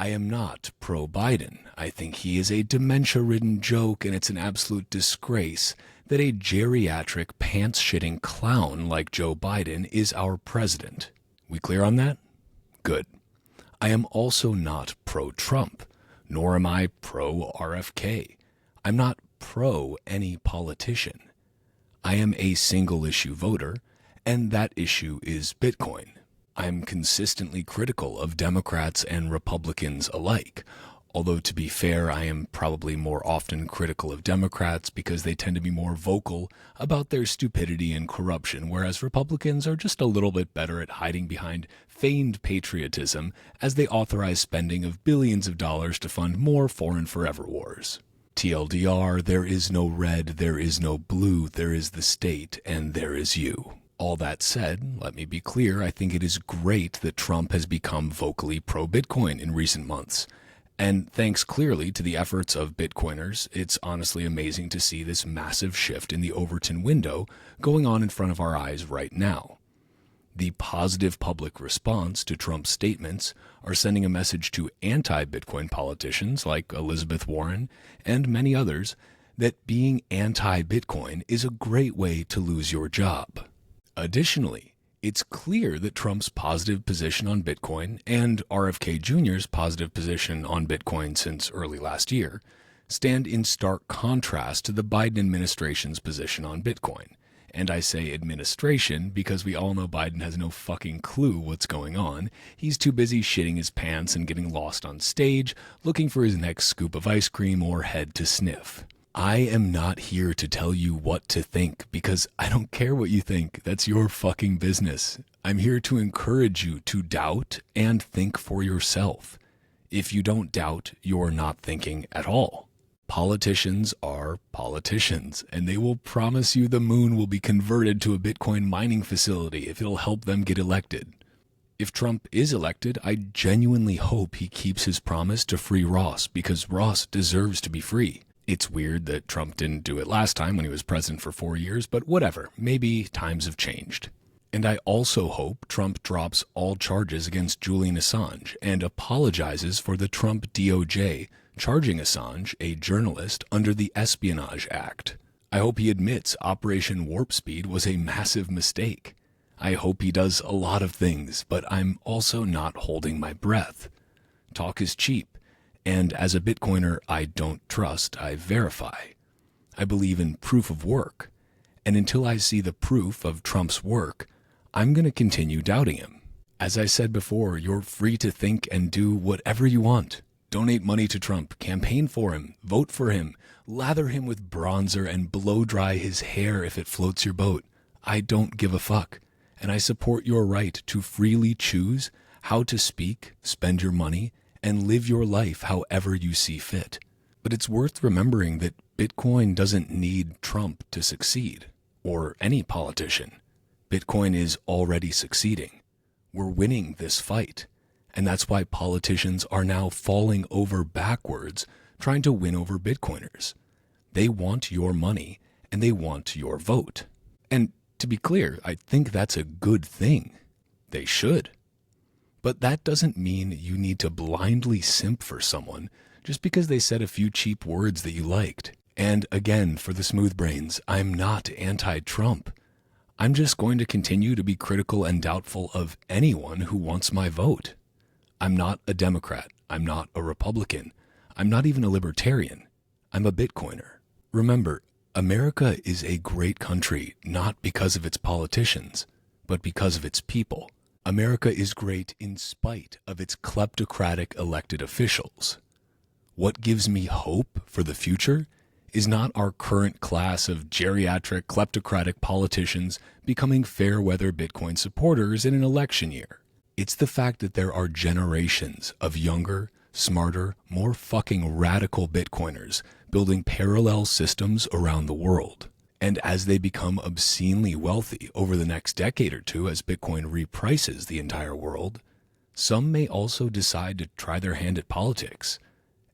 I am not pro-Biden. I think he is a dementia-ridden joke, and it's an absolute disgrace that a geriatric, pants-shitting clown like Joe Biden is our president. We clear on that? Good. I am also not pro-Trump, nor am I pro-RFK. I'm not pro any politician. I am a single-issue voter, and that issue is Bitcoin. I'm consistently critical of Democrats and Republicans alike, although to be fair, I am probably more often critical of Democrats because they tend to be more vocal about their stupidity and corruption, whereas Republicans are just a little bit better at hiding behind feigned patriotism as they authorize spending of billions of dollars to fund more foreign forever wars. TLDR, there is no red, there is no blue, there is the state, and there is you. All that said, let me be clear, I think it is great that Trump has become vocally pro-Bitcoin in recent months. And thanks clearly to the efforts of Bitcoiners, it's honestly amazing to see this massive shift in the Overton window going on in front of our eyes right now. The positive public response to Trump's statements are sending a message to anti-Bitcoin politicians like Elizabeth Warren and many others that being anti-Bitcoin is a great way to lose your job. Additionally, it's clear that Trump's positive position on Bitcoin and RFK Jr.'s positive position on Bitcoin since early last year stand in stark contrast to the Biden administration's position on Bitcoin. And I say administration because we all know Biden has no fucking clue what's going on. He's too busy shitting his pants and getting lost on stage, looking for his next scoop of ice cream or head to sniff. I am not here to tell you what to think because I don't care what you think. That's your fucking business. I'm here to encourage you to doubt and think for yourself. If you don't doubt, you're not thinking at all. Politicians are politicians, and they will promise you the moon will be converted to a Bitcoin mining facility if it'll help them get elected. If Trump is elected, I genuinely hope he keeps his promise to free Ross because Ross deserves to be free. It's weird that Trump didn't do it last time when he was president for 4 years, but whatever, maybe times have changed. And I also hope Trump drops all charges against Julian Assange and apologizes for the Trump DOJ charging Assange, a journalist, under the Espionage Act. I hope he admits Operation Warp Speed was a massive mistake. I hope he does a lot of things, but I'm also not holding my breath. Talk is cheap. And as a Bitcoiner I don't trust, I verify. I believe in proof of work. And until I see the proof of Trump's work, I'm going to continue doubting him. As I said before, you're free to think and do whatever you want. Donate money to Trump, campaign for him, vote for him, lather him with bronzer and blow dry his hair if it floats your boat. I don't give a fuck. And I support your right to freely choose how to speak, spend your money, and live your life however you see fit. But it's worth remembering that Bitcoin doesn't need Trump to succeed, or any politician. Bitcoin is already succeeding. We're winning this fight, and that's why politicians are now falling over backwards trying to win over Bitcoiners. They want your money, and they want your vote. And to be clear, I think that's a good thing. They should. But that doesn't mean you need to blindly simp for someone just because they said a few cheap words that you liked. And again, for the smooth brains, I'm not anti-Trump. I'm just going to continue to be critical and doubtful of anyone who wants my vote. I'm not a Democrat. I'm not a Republican. I'm not even a libertarian. I'm a Bitcoiner. Remember, America is a great country not because of its politicians, but because of its people. America is great in spite of its kleptocratic elected officials. What gives me hope for the future is not our current class of geriatric kleptocratic politicians becoming fair-weather Bitcoin supporters in an election year. It's the fact that there are generations of younger, smarter, more fucking radical Bitcoiners building parallel systems around the world. And as they become obscenely wealthy over the next decade or two as Bitcoin reprices the entire world, some may also decide to try their hand at politics.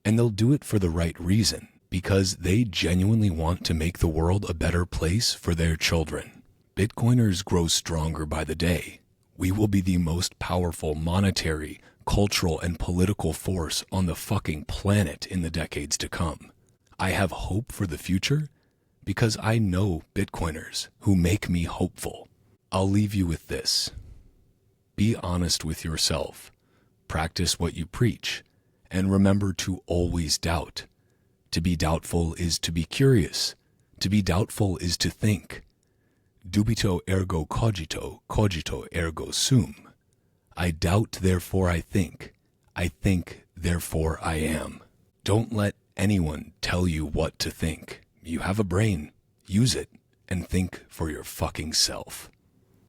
And they'll do it for the right reason, because they genuinely want to make the world a better place for their children. Bitcoiners grow stronger by the day. We will be the most powerful monetary, cultural, and political force on the fucking planet in the decades to come. I have hope for the future because I know Bitcoiners who make me hopeful. I'll leave you with this. Be honest with yourself, practice what you preach, and remember to always doubt. To be doubtful is to be curious. To be doubtful is to think. Dubito ergo cogito, cogito ergo sum. I doubt, therefore I think. I think, therefore I am. Don't let anyone tell you what to think. You have a brain. Use it and think for your fucking self.